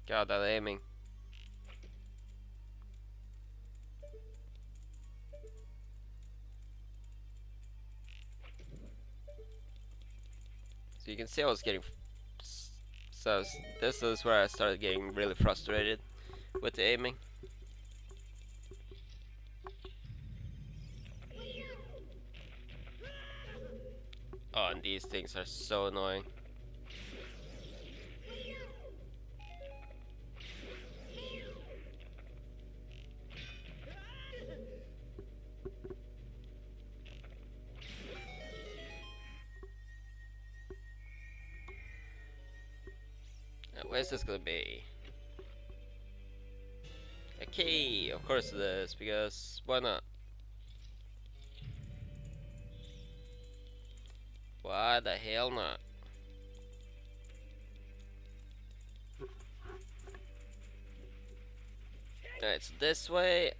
God, that aiming. So you can see I was getting. So this is where I started getting really frustrated with the aiming. Oh, and these things are so annoying. Where's this gonna be? A key! Of course it is, because why not? Why the hell not? Alright, so this way,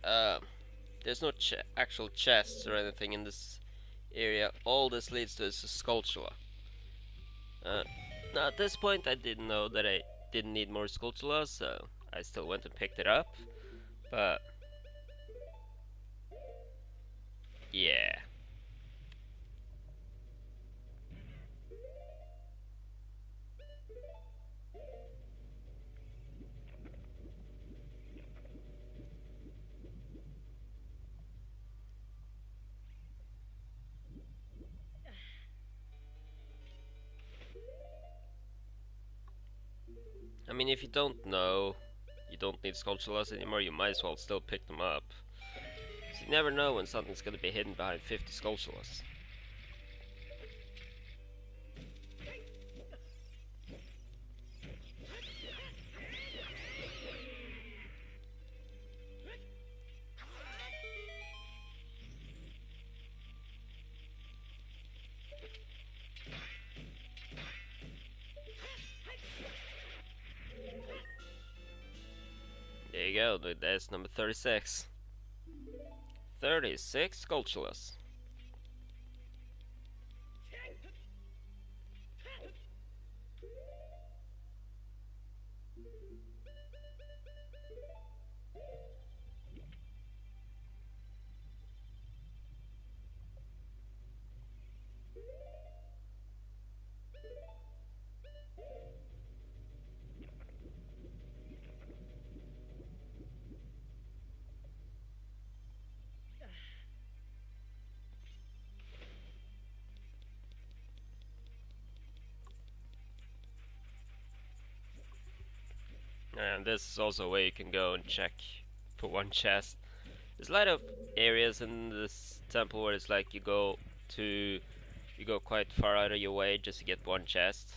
there's no actual chests or anything in this area. All this leads to is a Skulltula. Uh, Now at this point I didn't know that I didn't need more Skulltulas, so I still went and picked it up. But yeah. I mean, if you don't know, you don't need Skulltulas anymore, you might as well still pick them up. So you never know when something's gonna be hidden behind 50 Skulltulas. There you go, that's number 36. 36 Skulltulas. And this is also a way you can go and check for one chest. There's a lot of areas in this temple where it's like you go quite far out of your way just to get one chest.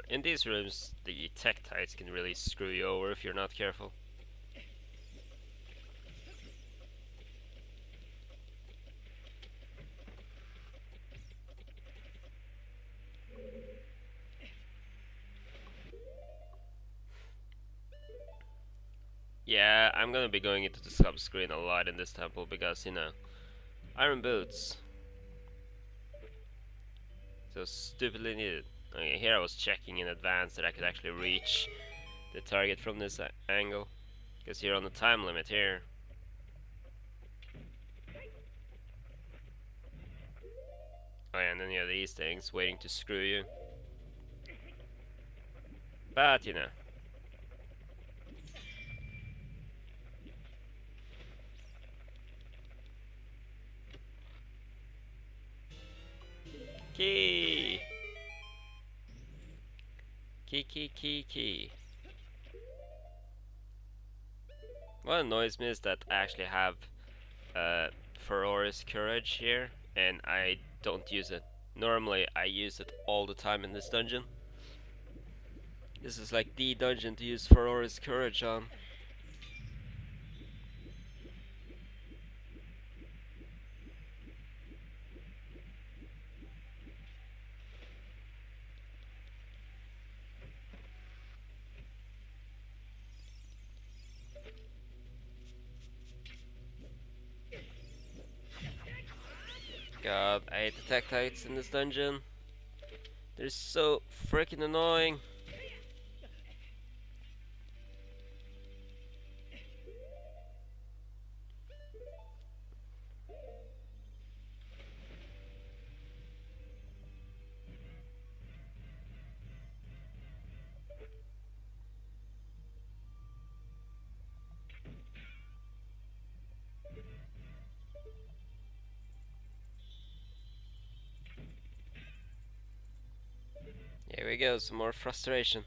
In these rooms, the tektites can really screw you over if you're not careful. Yeah, I'm gonna be going into the sub screen a lot in this temple because, you know, iron boots. So stupidly needed. Okay, here I was checking in advance that I could actually reach the target from this angle. Because you're on the time limit here. Oh yeah, and then you have these things waiting to screw you. But, you know. Key! Key, key, key, key. What annoys me is that I actually have uh, Feroris Courage here, and I don't use it. Normally, I use it all the time in this dungeon. This is like the dungeon to use Feroris Courage on. God, I hate the Tektites in this dungeon. They're so freaking annoying. Here we go, some more frustration.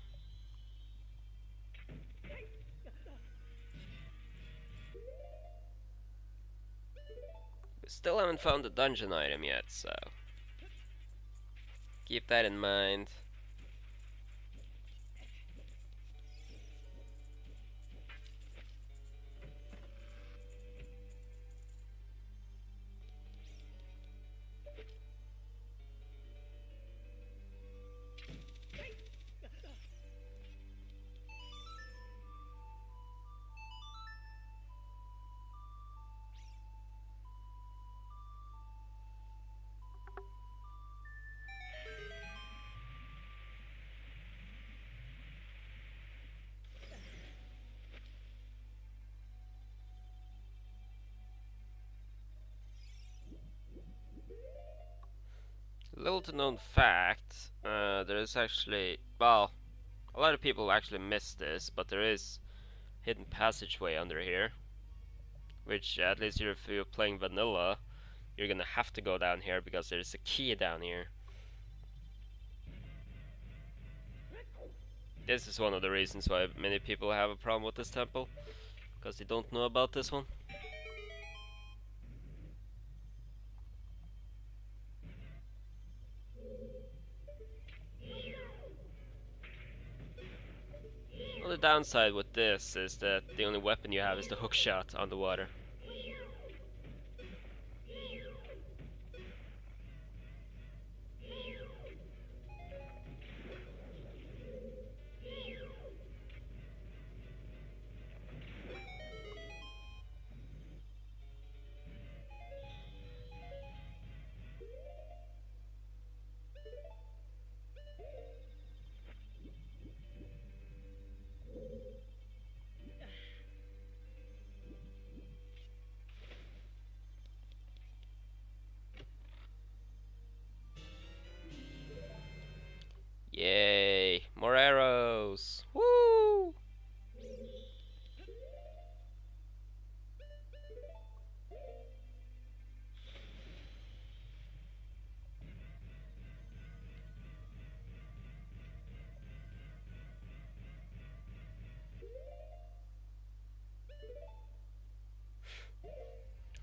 We still haven't found the dungeon item yet, so keep that in mind. Little to known fact, there is actually, well, a lot of people actually miss this, but there is hidden passageway under here, which at least if you're playing vanilla, you're gonna have to go down here because there's a key down here. This is one of the reasons why many people have a problem with this temple, because they don't know about this one. Well, the downside with this is that the only weapon you have is the hook shot on the water. Yay! More arrows! Woo!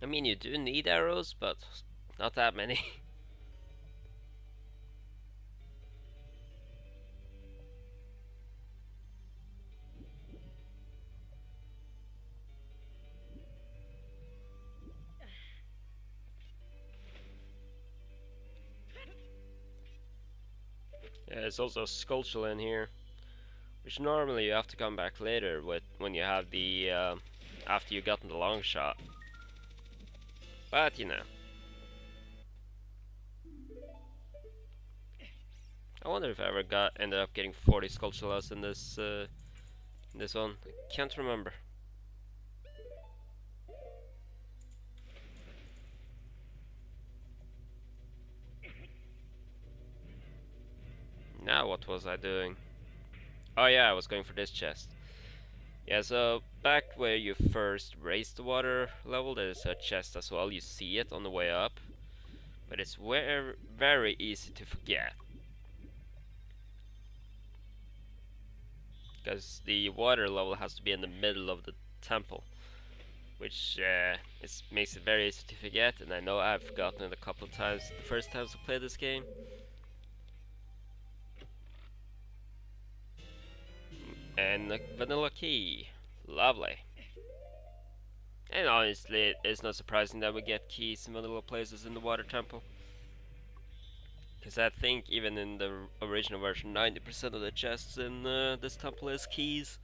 I mean, you do need arrows, but not that many. Yeah, there's also a Skulltula in here, which normally you have to come back later with when you have the after you've gotten the long shot. But you know, I wonder if I ever ended up getting 40 Skulltulas in this one. I can't remember. Now what was I doing? Oh yeah, I was going for this chest. Yeah, so back where you first raise the water level, there's a chest as well. You see it on the way up, but it's very easy to forget because the water level has to be in the middle of the temple. which makes it very easy to forget, and I know I've forgotten it a couple of times the first times I played this game. And a vanilla key. Lovely. And honestly, it's not surprising that we get keys in vanilla places in the water temple. Because I think even in the original version, 90% of the chests in this temple is keys.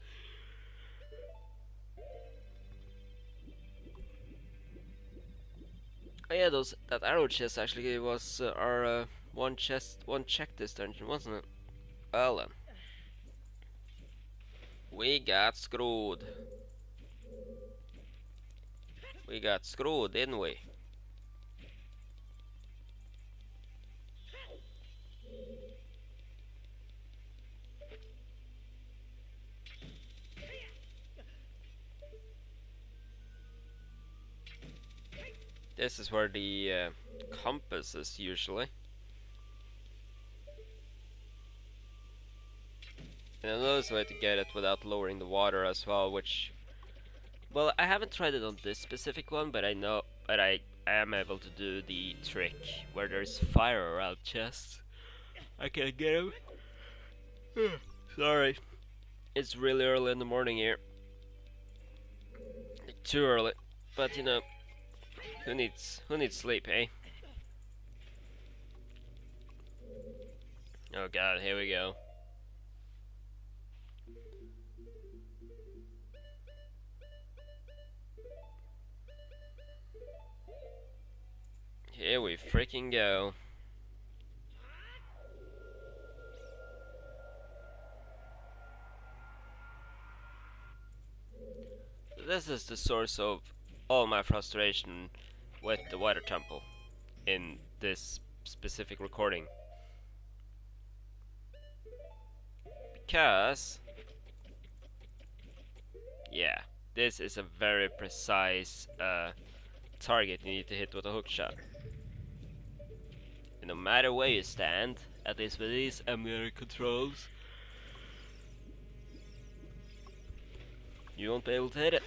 Oh yeah, that arrow chest actually was our one check this dungeon, wasn't it? Well then, we got screwed. We got screwed, didn't we? This is where the compass is usually. And I know there's a way to get it without lowering the water as well, which... Well, I haven't tried it on this specific one, but I know... But I am able to do the trick where there's fire around chests. I can't get him. Sorry. It's really early in the morning here. Too early. But you know, who needs sleep, eh? Oh god, here we go. Here we freaking go. This is the source of all my frustration with the water temple in this specific recording. Because, yeah, this is a very precise target you need to hit with a hook shot. And no matter where you stand, at least with these emulator controls, you won't be able to hit it.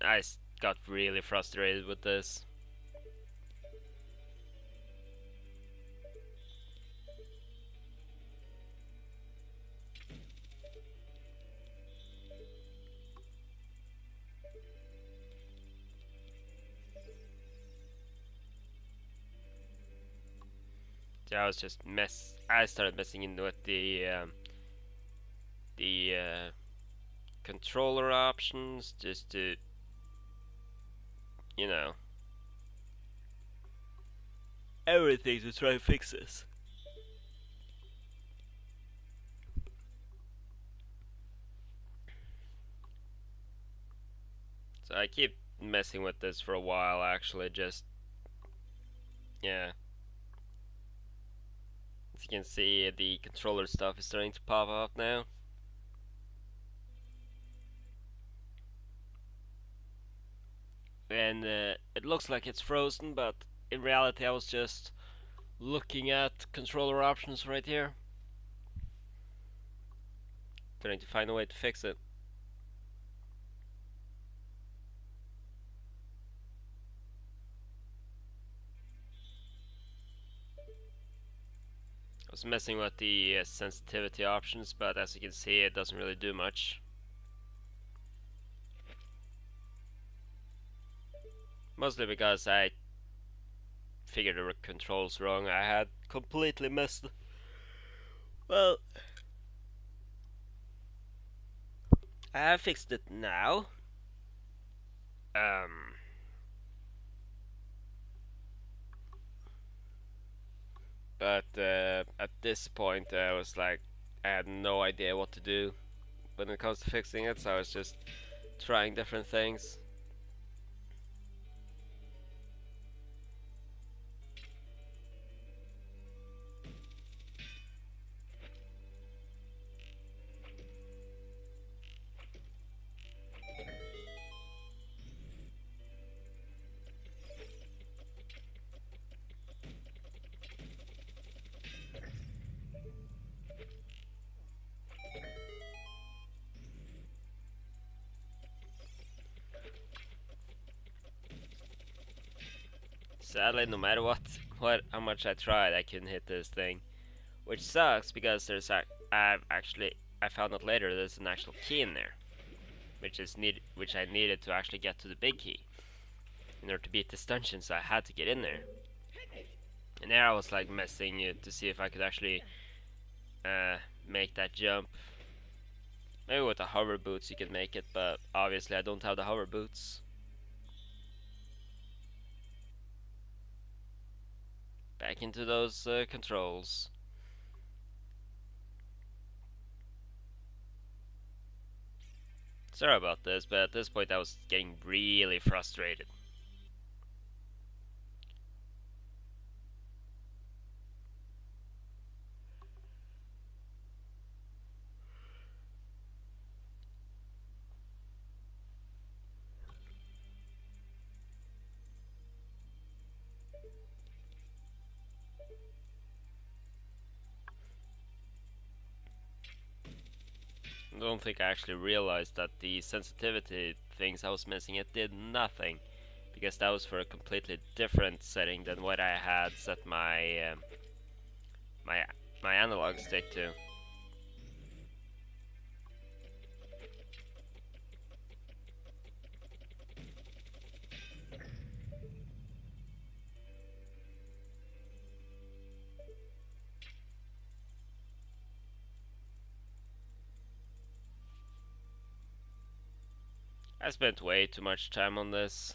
I got really frustrated with this. So I started messing in with the controller options just to, you know, everything to try and fix this. So I keep messing with this for a while, actually, just, yeah. As you can see, the controller stuff is starting to pop up now. And it looks like it's frozen, but in reality I was just looking at controller options right here, trying to find a way to fix it. I was messing with the sensitivity options, but as you can see, it doesn't really do much. Mostly because I figured the controls wrong. I had completely missed. Well, I have fixed it now. But at this point, I was like, I had no idea what to do when it comes to fixing it, so I was just trying different things. Sadly, no matter what how much I tried, I couldn't hit this thing, which sucks because I found out later there's an actual key in there, which I needed to actually get to the big key in order to beat this dungeon, so I had to get in there. And there I was like messing it to see if I could actually make that jump. Maybe with the hover boots you can make it, but obviously I don't have the hover boots. Back into those controls. Sorry about this, but at this point I was getting really frustrated. I don't think I actually realized that the sensitivity things I was missing, it did nothing, because that was for a completely different setting than what I had set my my analog stick to. I spent way too much time on this.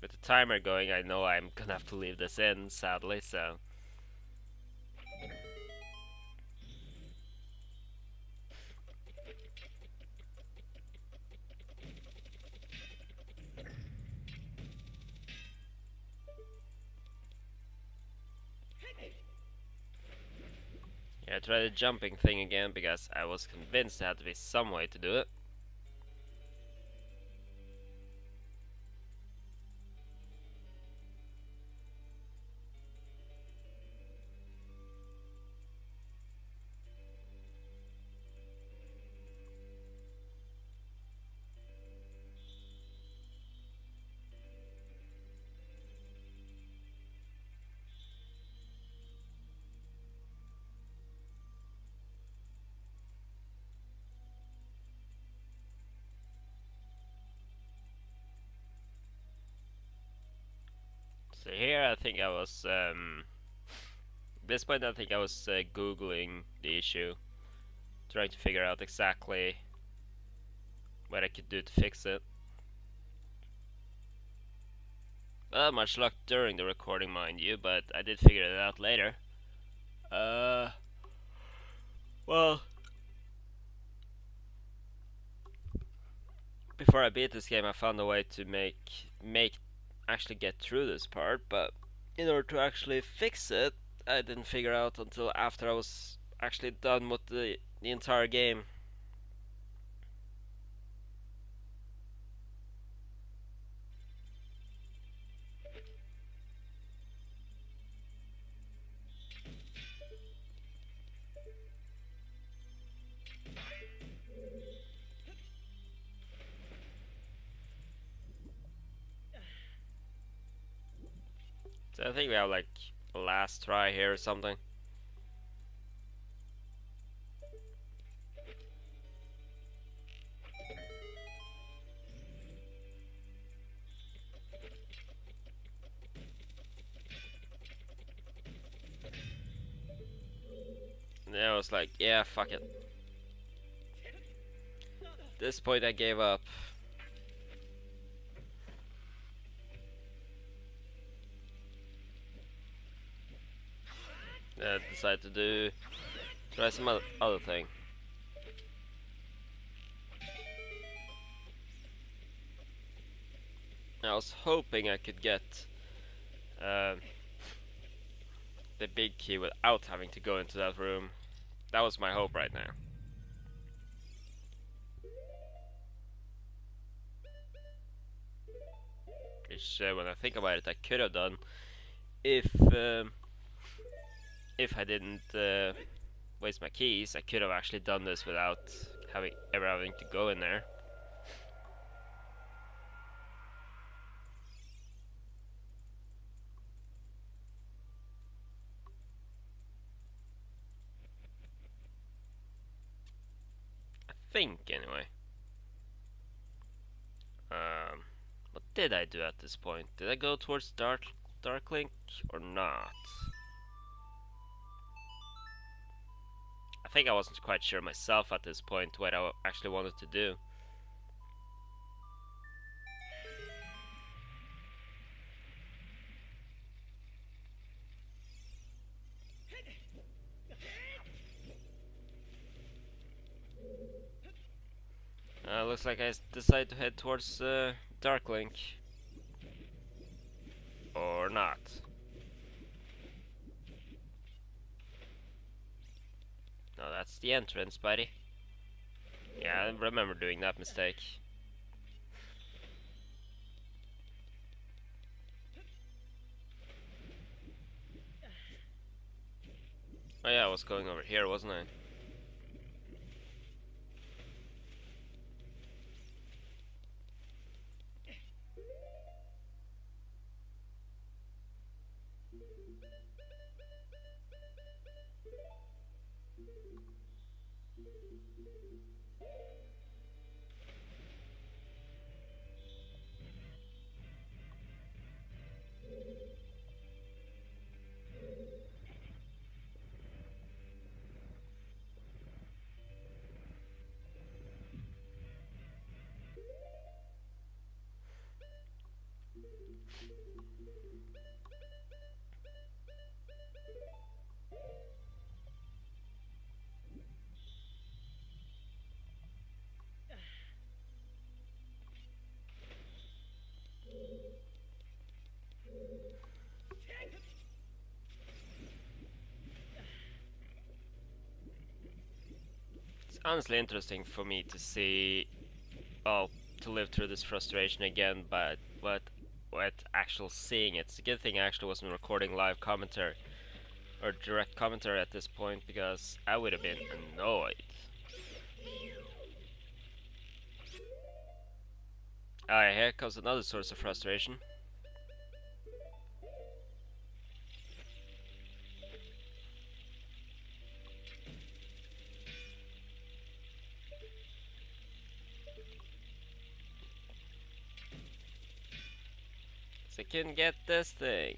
With the timer going, I know I'm gonna have to leave this in, sadly, so. Yeah, I tried the jumping thing again because I was convinced there had to be some way to do it. So here I think I was, at this point I think I was googling the issue, trying to figure out exactly what I could do to fix it. Much luck during the recording, mind you, but I did figure it out later. Uh, well, before I beat this game, I found a way to make actually get through this part, but in order to actually fix it, I didn't figure out until after I was actually done with the entire game. So I think we have like a last try here or something. And then I was like, yeah, fuck it. At this point I gave up. I decided to try some other thing. I was hoping I could get uh, the big key without having to go into that room. That was my hope right now. Which, when I think about it, I could have done if if I didn't waste my keys. I could have actually done this without ever having to go in there. think, anyway. What did I do at this point? Did I go towards Dark Link or not? I think I wasn't quite sure myself at this point what I actually wanted to do. Looks like I decided to head towards Dark Link. Or not. No, that's the entrance, buddy. Yeah, I remember doing that mistake. Oh yeah, I was going over here, wasn't I? It's honestly interesting for me to see, well, to live through this frustration again, but what actual seeing it. It's a good thing I actually wasn't recording live commentary or direct commentary at this point, because I would have been annoyed. Alright, here comes another source of frustration. So I can get this thing.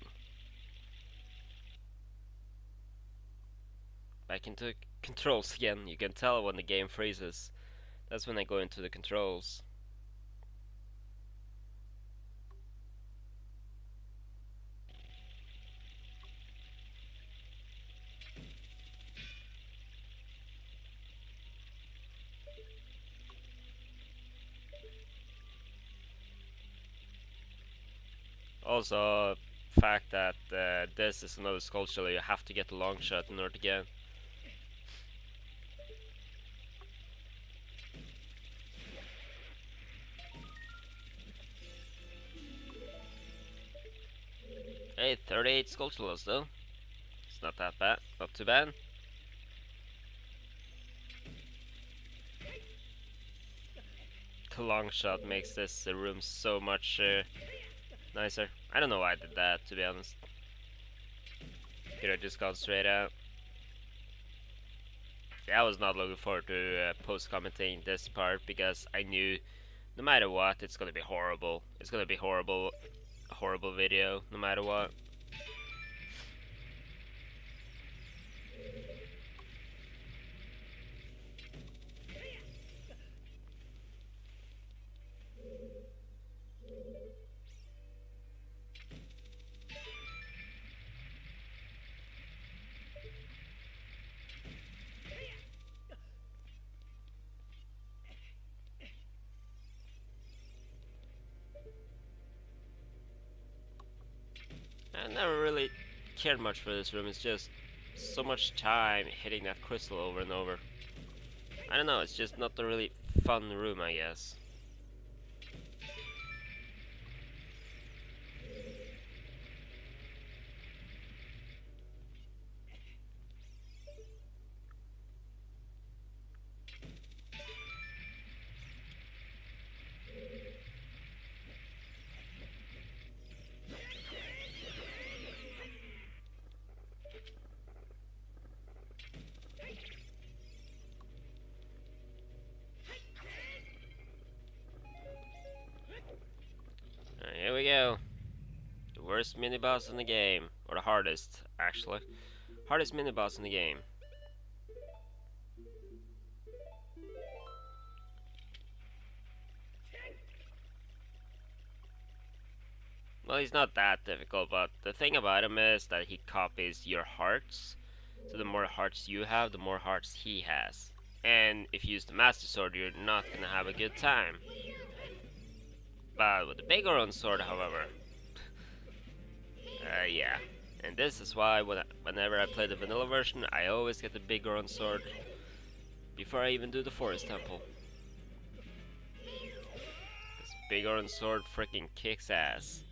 Back into controls again. You can tell when the game freezes. That's when I go into the controls. Also, fact that this is another sculpture, you have to get a long shot in order to get. Hey, 38 sculptures though. It's not that bad, not too bad. The long shot makes this room so much nicer. I don't know why I did that, to be honest. Could have just gone straight out. Yeah, I was not looking forward to post-commenting this part, because I knew no matter what, it's gonna be horrible. It's gonna be horrible, a horrible video, no matter what. I never really cared much for this room. It's just so much time hitting that crystal over and over. I don't know, it's just not a really fun room, I guess. first mini boss in the game, or the hardest, actually. Hardest mini boss in the game. Well, he's not that difficult, but the thing about him is that he copies your hearts. So the more hearts you have, the more hearts he has. And if you use the Master Sword, you're not gonna have a good time. But with the Big Orange Sword, however, yeah. And this is why whenever I play the vanilla version, I always get the Big Orange Sword before I even do the Forest Temple. This Big Orange Sword freaking kicks ass.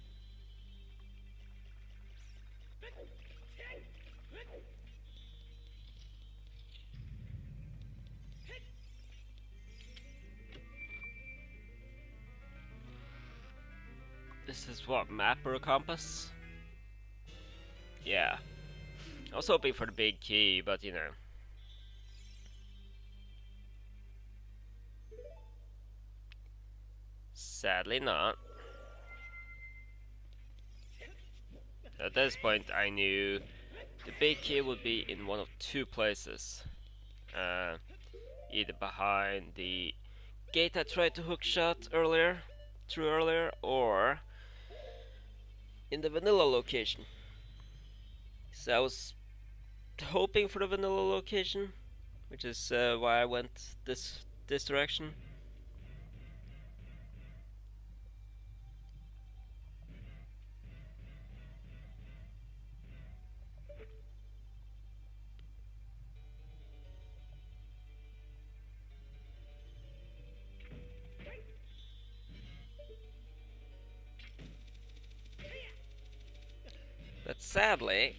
This is what, map or a compass? Yeah. I was hoping for the big key, but you know. Sadly not. At this point I knew the big key would be in one of two places. Either behind the gate I tried to hookshot through earlier, or in the vanilla location. So I was hoping for the vanilla location, which is why I went this direction. But sadly,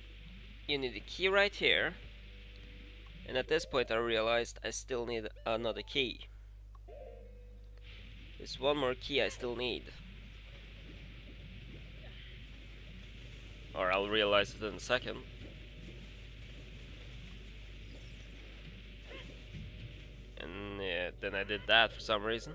you need a key right here, and at this point I realized I still need another key. There's one more key I still need. Or I'll realize it in a second. And then I did that for some reason.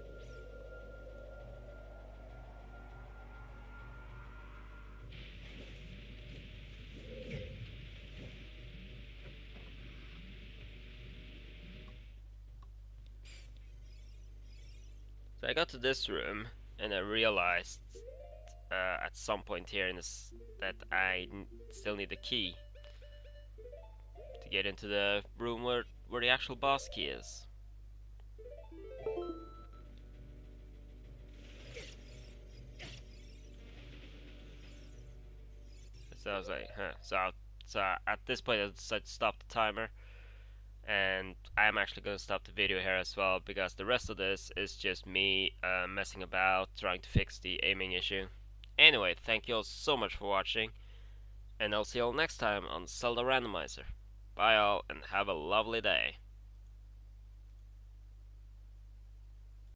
So I got to this room and I realized at some point here in this that I still need a key to get into the room where the actual boss key is. So I was like, huh. So at this point I decided to stop the timer, and I'm actually going to stop the video here as well, because the rest of this is just me messing about trying to fix the aiming issue. Anyway, thank you all so much for watching, and I'll see you all next time on Zelda Randomizer. Bye all, and have a lovely day.